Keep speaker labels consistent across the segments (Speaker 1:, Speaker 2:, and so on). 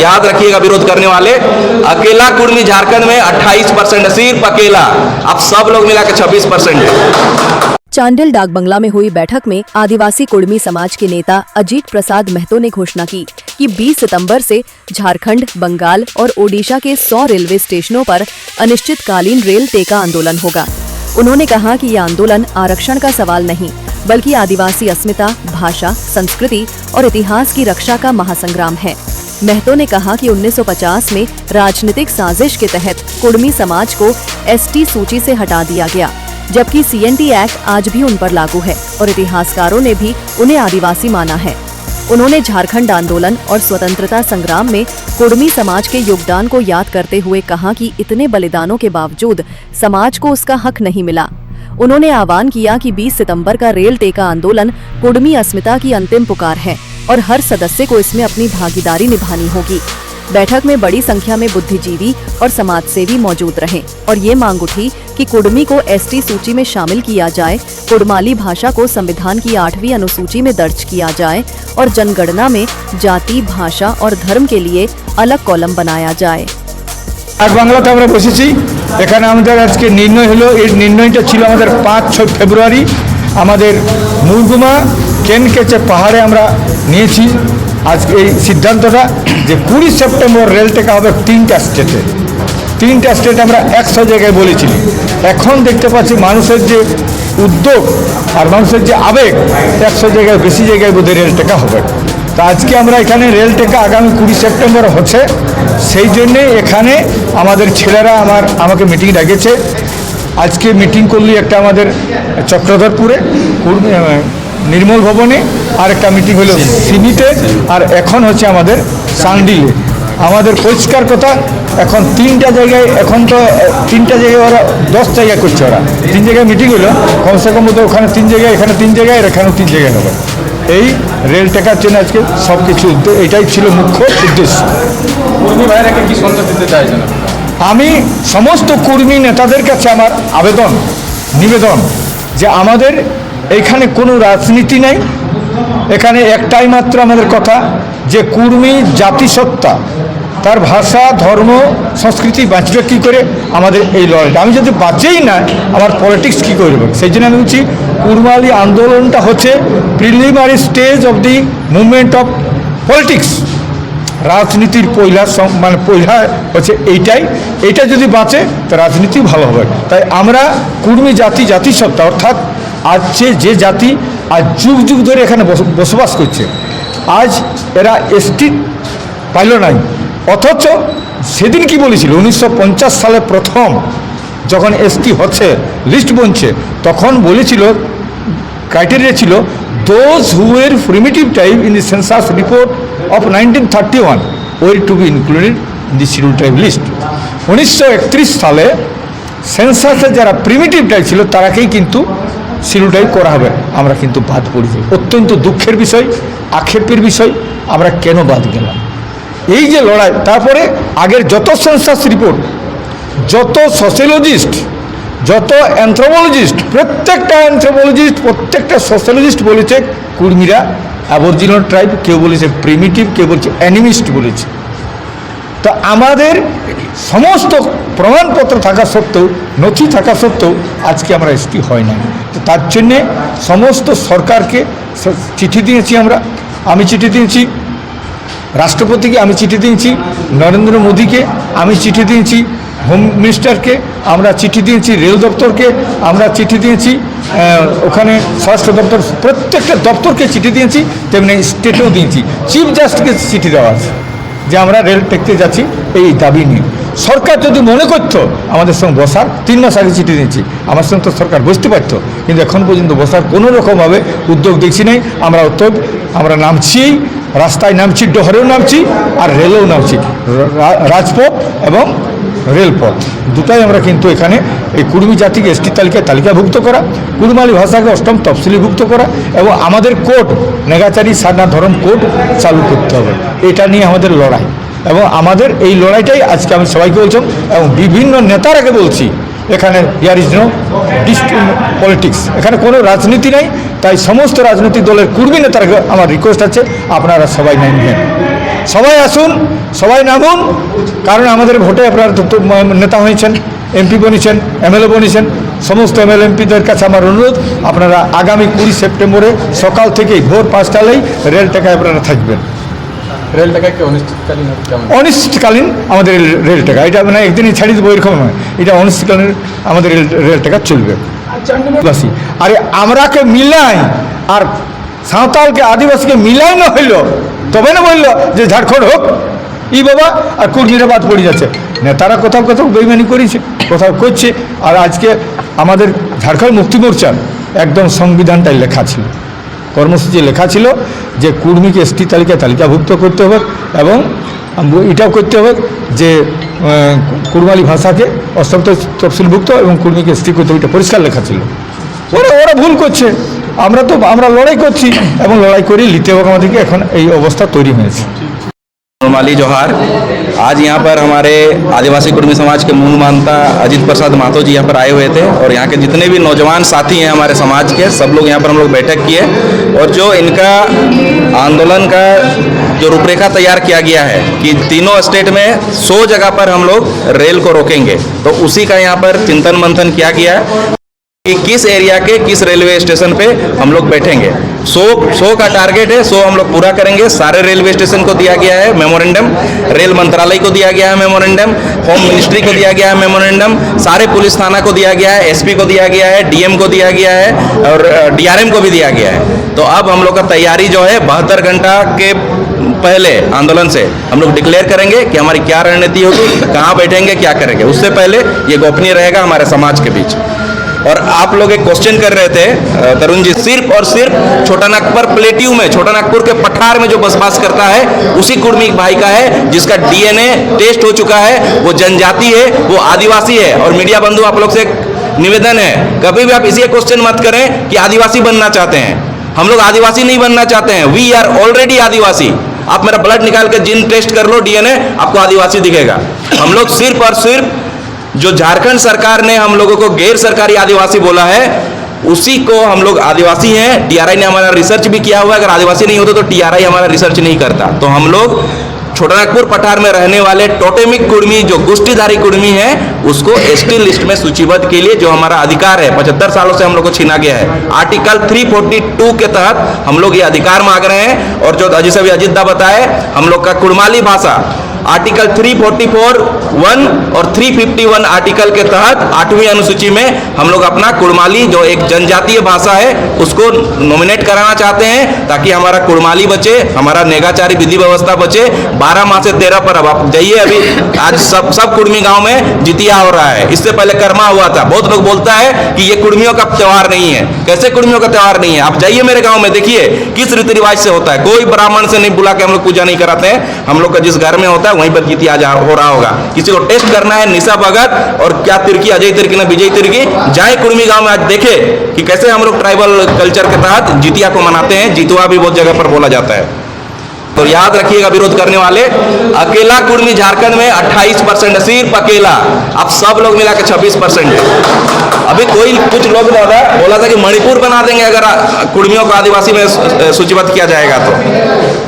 Speaker 1: याद रखिएगा विरोध करने वाले, अकेला कुर्मी झारखंड में 28% सिर्फ अकेला, अब सब लोग मिला के 26% है।
Speaker 2: चांडिल डाक बंगला में हुई बैठक में आदिवासी कुर्मी समाज के नेता अजीत प्रसाद महतो ने घोषणा की कि 20 सितंबर से झारखंड, बंगाल और ओडिशा के 100 रेलवे स्टेशनों पर अनिश्चितकालीन रेल टेका आंदोलन होगा। उन्होंने कहा कि यह आंदोलन आरक्षण का सवाल नहीं, बल्कि आदिवासी अस्मिता, भाषा, संस्कृति और इतिहास की रक्षा का महासंग्राम है। महतो ने कहा कि 1950 में राजनीतिक साजिश के तहत कुर्मी समाज को एसटी सूची से हटा दिया गया, जबकि सीएनटी एक्ट आज भी उन पर लागू है और इतिहासकारों ने भी उन्हें आदिवासी माना है। उन्होंने झारखंड आंदोलन और स्वतंत्रता संग्राम में कुर्मी समाज के योगदान को याद करते हुए कहा कि इतने बलिदानों के बावजूद समाज को उसका हक नहीं मिला। उन्होंने आह्वान किया कि 20 सितंबर का रेल टेका आंदोलन कुर्मी अस्मिता की अंतिम पुकार है और हर सदस्य को इसमें अपनी भागीदारी निभानी होगी। बैठक में बड़ी संख्या में बुद्धिजीवी और समाजसेवी मौजूद रहे और ये मांग उठी कि कुर्मी को एसटी सूची में शामिल किया जाए, कुड़माली भाषा को संविधान की 8वीं अनुसूची में दर्ज किया जाए और जनगणना में जाति, भाषा और धर्म के लिए अलग कॉलम बनाया जाए।
Speaker 3: ডাক বাংলাতে আমরা বসেছি, এখানে আমাদের আজকে নির্ণয় হলো। এই নির্ণয়টা ছিল আমাদের 5-6 ফেব্রুয়ারি আমাদের মুরগুমা কেনকেচে পাহাড়ে আমরা নিয়েছি আজকে এই সিদ্ধান্তটা যে 20 সেপ্টেম্বর রেল টেকা হবে 3টা স্টেটে। 3টা স্টেট আমরা 100 জায়গায় বলেছিলি। এখন দেখতে পাচ্ছি মানুষের যে উদ্যোগ আর মানুষের যে আবেগ, 100 জায়গায় বেশি জায়গায় বোধহয় রেল টেকা হবে। তো আজকে আমরা এখানে রেল টেকা আগামী 20 সেপ্টেম্বর হচ্ছে, সেই জন্যে এখানে আমাদের ছেলেরা আমাকে মিটিং ডেকেছে। আজকে মিটিং করলি একটা আমাদের চক্রধরপুরে নির্মল ভবনে, আর একটা মিটিং হলো সিমিতে, আর এখন হচ্ছে আমাদের সান্ডিলে। আমাদের পরিষ্কার কথা, এখন 3টা জায়গায়, এখন তো 3টা জায়গায় ওরা 10 জায়গায় করছে। ওরা 3 জায়গায় মিটিং হলো, কমসে কম তো ওখানে 3 জায়গায়, এখানে 3 জায়গায়, আর এখানেও 3 জায়গায় হবে। এই রেল টেকার জন্য আজকে সব কিছু এটাই ছিল মুখ্য উদ্দেশ্য।
Speaker 4: কুর্মী ভাইরাকে কি সন্দেশ দিতে চাইছেন?
Speaker 3: আমি সমস্ত কর্মী নেতাদের কাছে আমার আবেদন, নিবেদন যে আমাদের এখানে কোনো রাজনীতি নাই, এখানে একটাই মাত্র আমাদের কথা যে কুর্মী জাতিসত্তা, তার ভাষা, ধর্ম, সংস্কৃতি বাঁচবে কী করে, আমাদের এই লড়াইটা। আমি যদি বাঁচেই না, আমার পলিটিক্স কী করবে? সেই জন্য আমি বলছি কুড়মালি আন্দোলনটা হচ্ছে preliminary stage of the movement of politics. রাজনীতির পয়লা হচ্ছে এইটা যদি বাঁচে তো রাজনীতি ভালো হবে। তাই আমরা কুর্মী জাতিসত্তা, অর্থাৎ আজ যে জাতি আজ যুগ যুগ ধরে এখানে বসবাস করছে, আজ এরা এসটি পাইল নাই। অথচ সেদিন কি বলেছিল, 1950 সালে প্রথম যখন এসটি হচ্ছে, লিস্ট বনছে, তখন বলেছিল, ক্রাইটেরিয়া ছিল those who were primitive tribe in the census report of 1931 were to be included in the schedule tribe list. 1931 সালে সেন্সাসে যারা প্রিমিটিভ ট্রাইব ছিল তারাকেই কিন্তু শিডিউল ট্রাইব করা হবে, আমরা কিন্তু বাদ পড়ে যাই। অত্যন্ত দুঃখের বিষয়, আক্ষেপের বিষয়, আমরা কেন বাদ গেলাম? এই যে লড়াই, তারপরে আগের যত সেন্সাস রিপোর্ট, যত সোশিয়োলজিস্ট, যত অ্যানথ্রোপোলজিস্ট, প্রত্যেকটা সোশিয়োলজিস্ট বলেছে কুর্মীরা অ্যাবরিজিনাল ট্রাইব, কেউ বলেছে প্রিমিটিভ, কেউ বলছে অ্যানিমিস্ট বলেছে। তো আমাদের সমস্ত প্রমাণপত্র থাকা সত্ত্বেও, নথি থাকা সত্ত্বেও আজকে আমরা এসটি হয় না। তো তার জন্যে সমস্ত সরকারকে চিঠি দিয়েছি আমি চিঠি দিয়েছি রাষ্ট্রপতিকে, আমি চিঠি দিয়েছি নরেন্দ্র মোদীকে, আমি চিঠি দিয়েছি হোম মিনিস্টারকে, আমরা চিঠি দিয়েছি রেল দপ্তরকে, আমরা চিঠি দিয়েছি ওখানে স্বরাষ্ট্র দপ্তর, প্রত্যেকটা দপ্তরকে চিঠি দিয়েছি, তেমনি স্টেটেও দিয়েছি। চিফ জাস্টিসকে চিঠি দেওয়া আছে যে আমরা রেল টেকতে যাচ্ছি এই দাবি নিয়ে। সরকার যদি মনে করতো আমাদের সঙ্গে বসার, 3 মাস আগে চিঠি দিয়েছি, আমার সঙ্গে তো সরকার বসতে পারত, কিন্তু এখন পর্যন্ত বসার কোনো রকমভাবে উদ্যোগ দেখছি নাই। আমরা নামছি, রাস্তায় নামছি, ডহরেও নামছি আর রেলেও নামছি, রাজপথ এবং রেলপথ দুটাই আমরা কিন্তু এখানে এই কুর্মী জাতিকে এসটি তালিকাভুক্ত করা, কুড়মালি ভাষাকে 8ম তফসিলিভুক্ত করা এবং আমাদের কোড নেগাচারি সারনা ধরম কোড চালু করতে হবে। এটা নিয়ে আমাদের লড়াই এবং আমাদের এই লড়াইটাই আজকে আমি সবাইকে বলছি এবং বিভিন্ন নেতারাকে বলছি, এখানে হিয়ার ইজ নো পলিটিক্স, এখানে কোনো রাজনীতি নাই। তাই সমস্ত রাজনৈতিক দলের কুর্মী নেতারাকে আমার রিকোয়েস্ট আছে, আপনারা সবাই নামবেন। সবাই আসুন, সবাই নামুন, কারণ আমাদের ভোটে আপনারা তো নেতা হয়েছেন, এমপি বনেছেন, এমএলএ বনেছেন। সমস্ত এমএলএ এমপিদের কাছে আমার অনুরোধ, আপনারা আগামী 20 সেপ্টেম্বরে সকাল থেকেই ভোর 5টালেই রেল টাকায় আপনারা থাকবেন।
Speaker 4: রেল টাকা কি অনিশ্চিতকালীন কেমন?
Speaker 3: অনিশ্চিতকালীন আমাদের রেল টাকা, এটা মানে একদিনই ছাড়ি দেবো এরকম নয়, এটা অনিশ্চিতকালীন আমাদের রেল টাকা চলবে। আদিবাসী আরে আমরাকে মিলাই আর সাঁওতালকে আদিবাসীকে মিলাই না হইল তবে না বললো যে ঝাড়খণ্ড হোক ই বাবা, আর কুর্মীরা বাদ পড়ে যাচ্ছে। নেতারা কোথাও কোথাও বেইমানি করেছে, কোথাও করছে। আর আজকে আমাদের ঝাড়খণ্ড মুক্তি মোর্চার একদম সংবিধানটাই লেখা ছিল, কর্মসূচি লেখা ছিল যে কুর্মীকে এসটি তালিকায় তালিকাভুক্ত করতে হবে এবং এটাও করতে হবে যে কুড়মালি ভাষাকে অষ্টম তফসিলভুক্ত এবং কুর্মীকে এসটি করতে হবে, এটা পরিষ্কার লেখা ছিল। ওরা ভুল করছে, আমরা লড়াই করছি এবং লড়াই করেই নিতে হবে আমাদেরকে। এখন এই অবস্থা তৈরি হয়েছে।
Speaker 1: नॉर्मली जोहार। आज यहाँ पर हमारे आदिवासी कुर्मी समाज के मूल मानता अजीत प्रसाद महतो जी यहाँ पर आए हुए थे और यहाँ के जितने भी नौजवान साथी हैं हमारे समाज के, सब लोग यहाँ पर हम लोग बैठक किए और जो इनका आंदोलन का जो रूपरेखा तैयार किया गया है कि तीनों स्टेट में 100 जगह पर हम लोग रेल को रोकेंगे, तो उसी का यहाँ पर चिंतन मंथन किया गया है कि किस एरिया के किस रेलवे स्टेशन पे हम लोग बैठेंगे। 100 का टारगेट है, 100 हम लोग पूरा करेंगे। सारे रेलवे स्टेशन को दिया गया है मेमोरेंडम, रेल मंत्रालय को दिया गया है मेमोरेंडम, होम मिनिस्ट्री को दिया गया है मेमोरेंडम, सारे पुलिस थाना को दिया गया है, एसपी को दिया गया है, डीएम को दिया गया है और डीआरएम को भी दिया गया है। तो अब हम लोग का तैयारी जो है 72 घंटा के पहले आंदोलन से हम लोग डिक्लेयर करेंगे कि हमारी क्या रणनीति होगी, कहाँ बैठेंगे, क्या करेंगे। उससे पहले ये गोपनीय रहेगा हमारे समाज के बीच। और आप लोग एक क्वेश्चन कर रहे थे तरुण जी, सिर्फ और सिर्फ छोटा नागपुर प्लेट्यू में, छोटा नागपुर के पठार में जो बसवास करता है उसी कुर्मी भाई का है जिसका डीएनए टेस्ट हो चुका है, वो जनजाति है, वो आदिवासी है। और मीडिया बंधु आप लोग से एक निवेदन है, कभी भी आप इसी क्वेश्चन मत करें कि आदिवासी बनना चाहते हैं। हम लोग आदिवासी नहीं बनना चाहते हैं, वी आर ऑलरेडी आदिवासी। आप मेरा ब्लड निकाल के जिन टेस्ट कर लो डीएनए, आपको आदिवासी दिखेगा। हम लोग सिर्फ और सिर्फ जो झारखंड सरकार ने हम लोगों को गैर सरकारी आदिवासी बोला है उसी को हम लोग आदिवासी हैं। टीआरआई ने हमारा रिसर्च भी किया हुआ है, अगर आदिवासी नहीं होते तो टीआरआई हमारा रिसर्च नहीं करता। तो हम लोग छोटा नागपुर पठार में रहने वाले टोटेमिक कुर्मी, जो गोष्ठीधारी कुर्मी है, उसको एसटी लिस्ट में सूचीबद्ध के लिए जो हमारा अधिकार है 75 सालों से हम लोग को छीना गया है, आर्टिकल 342 के तहत हम लोग ये अधिकार मांग रहे हैं। और जो जैसे अभी अजित दा बताए, हम लोग का कुड़माली भाषा आर्टिकल 344(1) और 351 आर्टिकल के तहत 8वीं अनुसूची में हम लोग अपना कुड़माली जो एक जनजातीय भाषा है उसको नॉमिनेट कराना चाहते हैं ताकि हमारा कुड़माली बचे, हमारा नेगाचारी विधि व्यवस्था बचे। 12 माह से 13 पर्व, आप जाइए अभी आज सब कुड़मी गांव में जितिया हो रहा है, इससे पहले कर्मा हुआ था। बहुत लोग बोलता है कि ये कुड़मियों का त्यौहार नहीं है। कैसे कुड़मियों का त्यौहार नहीं है? आप जाइए मेरे गाँव में देखिए किस रीति रिवाज से होता है। कोई ब्राह्मण से नहीं बुला के हम लोग पूजा नहीं कराते हैं। हम लोग का जिस घर में होता है वहीं पर जितिया हो रहा होगा। किसी को टेस्ट करना है निशा भगत और क्या तिर्की, अजय तिर्की ना विजय तिर्की, जाए कुर्मी गांव में आज देखे कि कैसे हम लोग ट्राइबल कल्चर के तहत जितिया को मनाते हैं। जितुआ भी बहुत जगह पर बोला जाता है। तो याद रखिएगा विरोध करने वाले, अकेला कुर्मी झारखंड में 28%, सिर्फ अकेला। आप सब लोग मिला के 26% है। अभी कोई कुछ लोग बोला था कि मणिपुर बना देंगे अगर कुर्मियों को आदिवासी में सूचीबद्ध किया जाएगा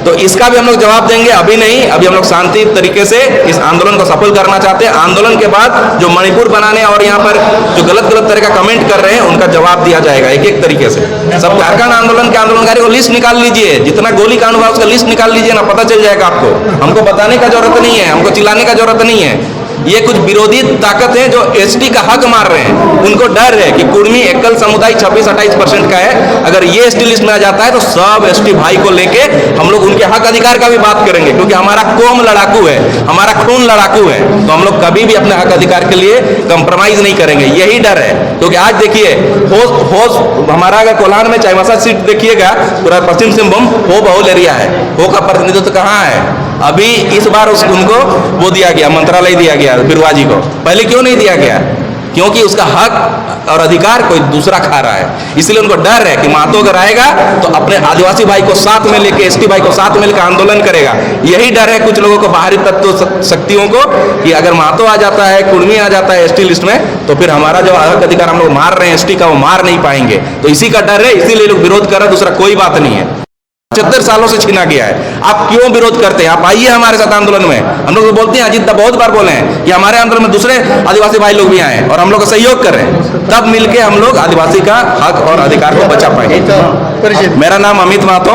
Speaker 1: तो इसका भी हम लोग जवाब देंगे। अभी नहीं, अभी हम लोग शांति तरीके से इस आंदोलन को सफल करना चाहते हैं। आंदोलन के बाद जो मणिपुर बनाने और यहाँ पर जो गलत तरह का कमेंट कर रहे हैं उनका जवाब दिया जाएगा एक एक तरीके से। सब झारखंड आंदोलन के आंदोलनकारी को लिस्ट निकाल लीजिए, जितना गोली कांड हुआ उसका लिस्ट निकाल लीजिए ना, पता चल जाएगा आपको। हमको बताने का जरूरत नहीं है, हमको चिल्लाने का जरूरत नहीं है। ये कुछ विरोधी ताकत है जो एसटी का हक मार रहे हैं, उनको डर है कि कुर्मी एकल समुदाय 26-28% का है। अगर ये एसटी लिस्ट में आ जाता है तो सब एसटी भाई को लेके हम लोग उनके हक अधिकार का भी बात करेंगे, क्योंकि हमारा कौम लड़ाकू है, हमारा खून लड़ाकू है। तो हम लोग कभी भी अपने हक अधिकार के लिए कंप्रोमाइज नहीं करेंगे, यही डर है। क्योंकि आज देखिए होश हमारा अगर कोल्हान में चाईबासा सीट देखिएगा, पूरा पश्चिम सिंहभूम हो बहुल एरिया है, हो का प्रतिनिधित्व कहाँ है? अभी इस बार उनको वो दिया गया, मंत्रालय दिया गया बिरवा जी को। पहले क्यों नहीं दिया गया? क्योंकि उसका हक और अधिकार कोई दूसरा खा रहा है। इसलिए उनको डर है कि महतो अगर आएगा तो अपने आदिवासी भाई को साथ में लेके, एसटी भाई को साथ में लेकर आंदोलन करेगा। यही डर है कुछ लोगों को, बाहरी तत्व शक्तियों को, कि अगर महतो आ जाता है, कुर्मी आ जाता है एसटी लिस्ट में तो फिर हमारा जो हक अधिकार हम लोग मार रहे हैं एसटी का, वो मार नहीं पाएंगे। तो इसी का डर है, इसीलिए लोग विरोध कर रहे हैं, दूसरा कोई बात नहीं है। 75 सालों से छीना गया है। आप क्यों विरोध करते हैं? आप आइए हमारे साथ आंदोलन में। हम लोग तो बोलते हैं, अजीत दा बहुत बार बोले हैं कि हमारे आंदोलन में दूसरे आदिवासी भाई लोग भी आए और हम लोग का सहयोग कर रहे हैं, तब मिलके हम लोग आदिवासी का हक और अधिकार को बचा पाएंगे। मेरा नाम अमित महतो।